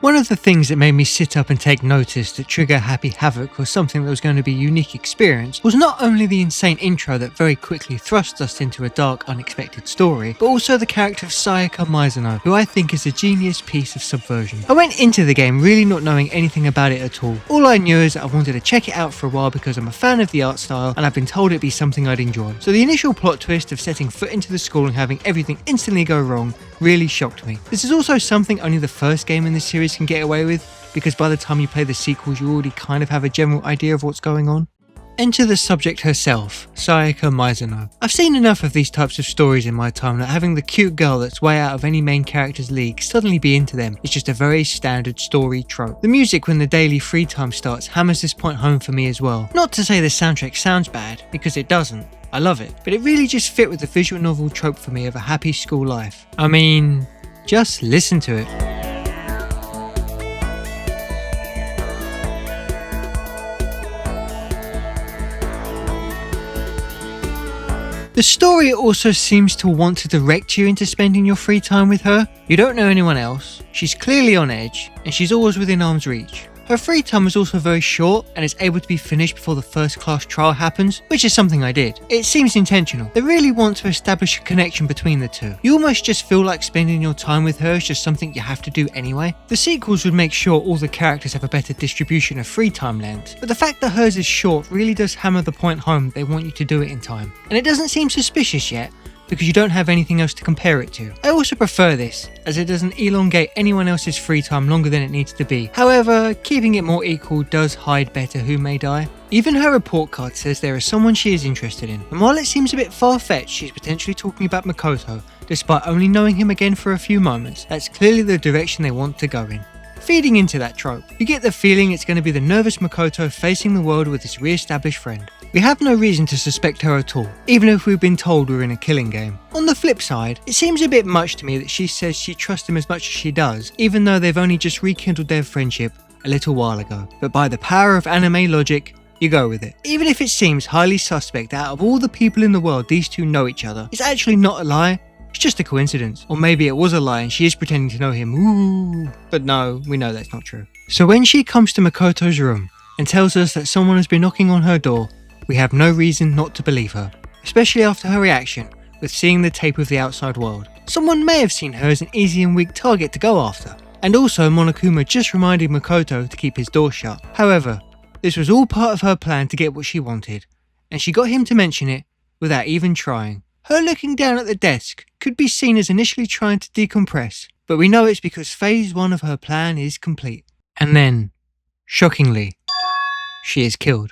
One of the things that made me sit up and take notice that Trigger Happy Havoc was something that was going to be a unique experience was not only the insane intro that very quickly thrust us into a dark, unexpected story, but also the character of Sayaka Maizono, who I think is a genius piece of subversion. I went into the game really not knowing anything about it at all. All I knew is that I wanted to check it out for a while because I'm a fan of the art style and I've been told it'd be something I'd enjoy. So the initial plot twist of setting foot into the school and having everything instantly go wrong really shocked me. This is also something only the first game in this series can get away with, because by the time you play the sequels you already kind of have a general idea of what's going on. Enter the subject herself, Sayaka Maizono. I've seen enough of these types of stories in my time that having the cute girl that's way out of any main character's league suddenly be into them is just a very standard story trope. The music when the daily free time starts hammers this point home for me as well. Not to say the soundtrack sounds bad, because it doesn't. I love it, but it really just fit with the visual novel trope for me of a happy school life. I mean, just listen to it. The story also seems to want to direct you into spending your free time with her. You don't know anyone else, she's clearly on edge, and she's always within arm's reach. Her free time is also very short and is able to be finished before the first class trial happens, which is something I did. It seems intentional. They really want to establish a connection between the two. You almost just feel like spending your time with her is just something you have to do anyway. The sequels would make sure all the characters have a better distribution of free time length, but the fact that hers is short really does hammer the point home they want you to do it in time. And it doesn't seem suspicious yet, because you don't have anything else to compare it to. I also prefer this, as it doesn't elongate anyone else's free time longer than it needs to be. However, keeping it more equal does hide better who may die. Even her report card says there is someone she is interested in, and while it seems a bit far-fetched she's potentially talking about Makoto, despite only knowing him again for a few moments, that's clearly the direction they want to go in. Feeding into that trope, you get the feeling it's going to be the nervous Makoto facing the world with his re-established friend. We have no reason to suspect her at all, even if we've been told we're in a killing game. On the flip side, it seems a bit much to me that she says she trusts him as much as she does, even though they've only just rekindled their friendship a little while ago. But by the power of anime logic, you go with it. Even if it seems highly suspect that out of all the people in the world these two know each other, it's actually not a lie. It's just a coincidence. Or maybe it was a lie and she is pretending to know him. Ooh. But no, we know that's not true. So when she comes to Makoto's room and tells us that someone has been knocking on her door, we have no reason not to believe her, especially after her reaction with seeing the tape of the outside world. Someone may have seen her as an easy and weak target to go after. And also Monokuma just reminded Makoto to keep his door shut. However, this was all part of her plan to get what she wanted, and she got him to mention it without even trying. Her looking down at the desk could be seen as initially trying to decompress, but we know it's because phase 1 of her plan is complete. And then, shockingly, she is killed.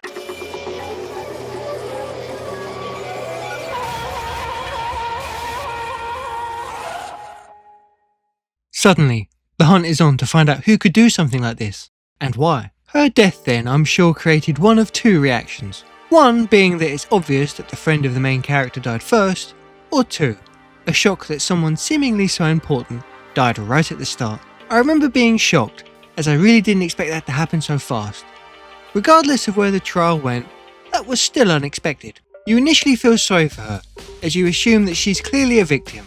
Suddenly, the hunt is on to find out who could do something like this, and why. Her death then, I'm sure, created one of two reactions. One being that it's obvious that the friend of the main character died first, or two, a shock that someone seemingly so important died right at the start. I remember being shocked, as I really didn't expect that to happen so fast. Regardless of where the trial went, that was still unexpected. You initially feel sorry for her, as you assume that she's clearly a victim.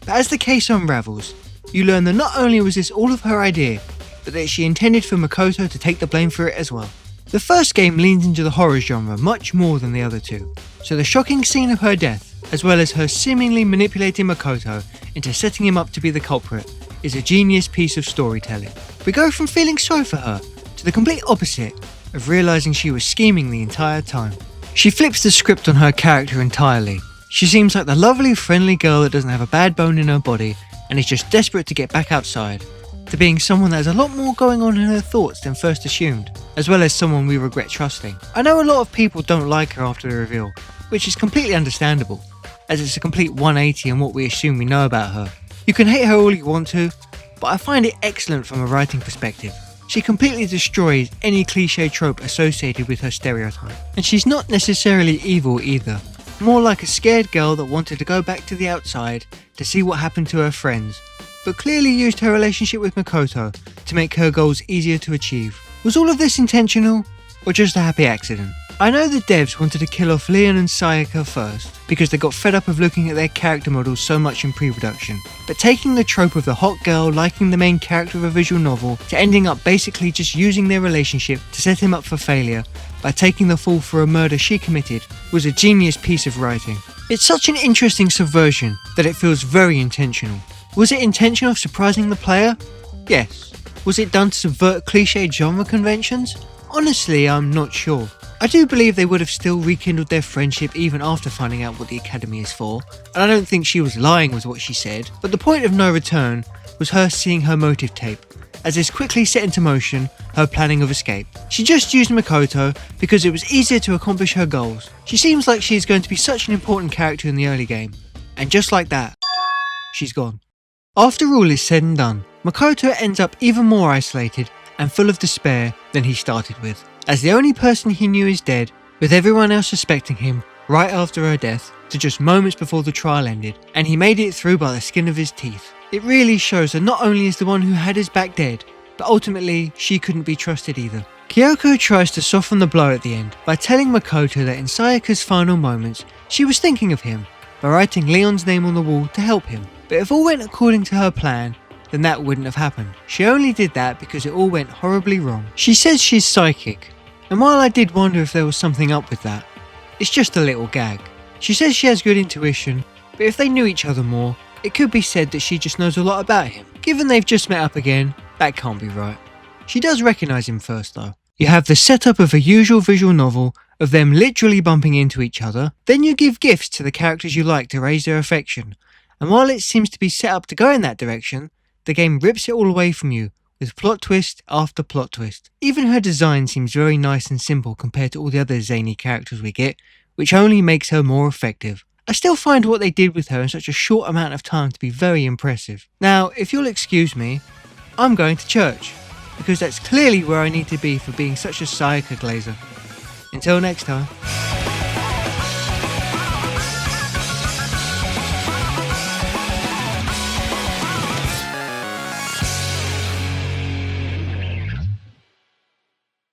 But as the case unravels, you learn that not only was this all of her idea, but that she intended for Makoto to take the blame for it as well. The first game leans into the horror genre much more than the other two, so the shocking scene of her death, as well as her seemingly manipulating Makoto into setting him up to be the culprit, is a genius piece of storytelling. We go from feeling sorry for her to the complete opposite of realising she was scheming the entire time. She flips the script on her character entirely. She seems like the lovely, friendly girl that doesn't have a bad bone in her body and is just desperate to get back outside, to being someone that has a lot more going on in her thoughts than first assumed, as well as someone we regret trusting. I know a lot of people don't like her after the reveal, which is completely understandable, as it's a complete 180 on what we assume we know about her. You can hate her all you want to, but I find it excellent from a writing perspective. She completely destroys any cliche trope associated with her stereotype. And she's not necessarily evil either, more like a scared girl that wanted to go back to the outside to see what happened to her friends, but clearly used her relationship with Makoto to make her goals easier to achieve. Was all of this intentional, or just a happy accident? I know the devs wanted to kill off Leon and Sayaka first, because they got fed up of looking at their character models so much in pre-production, but taking the trope of the hot girl liking the main character of a visual novel to ending up basically just using their relationship to set him up for failure by taking the fall for a murder she committed was a genius piece of writing. It's such an interesting subversion that it feels very intentional. Was it intentional of surprising the player? Yes. Was it done to subvert cliched genre conventions? Honestly, I'm not sure. I do believe they would have still rekindled their friendship even after finding out what the Academy is for, and I don't think she was lying with what she said, but the point of no return was her seeing her motive tape, as this quickly set into motion her planning of escape. She just used Makoto because it was easier to accomplish her goals. She seems like she is going to be such an important character in the early game, and just like that, she's gone. After all is said and done, Makoto ends up even more isolated and full of despair than he started with, as the only person he knew is dead, with everyone else suspecting him right after her death to just moments before the trial ended, and he made it through by the skin of his teeth. It really shows that not only is the one who had his back dead, but ultimately she couldn't be trusted either. Kyoko tries to soften the blow at the end by telling Makoto that in Sayaka's final moments she was thinking of him by writing Leon's name on the wall to help him, but if all went according to her plan, then that wouldn't have happened. She only did that because it all went horribly wrong. She says she's psychic, and while I did wonder if there was something up with that, it's just a little gag. She says she has good intuition, but if they knew each other more, it could be said that she just knows a lot about him. Given they've just met up again, that can't be right. She does recognise him first though. You have the setup of a usual visual novel of them literally bumping into each other, then you give gifts to the characters you like to raise their affection, and while it seems to be set up to go in that direction, the game rips it all away from you with plot twist after plot twist. Even her design seems very nice and simple compared to all the other zany characters we get, which only makes her more effective. I still find what they did with her in such a short amount of time to be very impressive. Now, if you'll excuse me, I'm going to church, because that's clearly where I need to be for being such a Sayaka glazer. Until next time.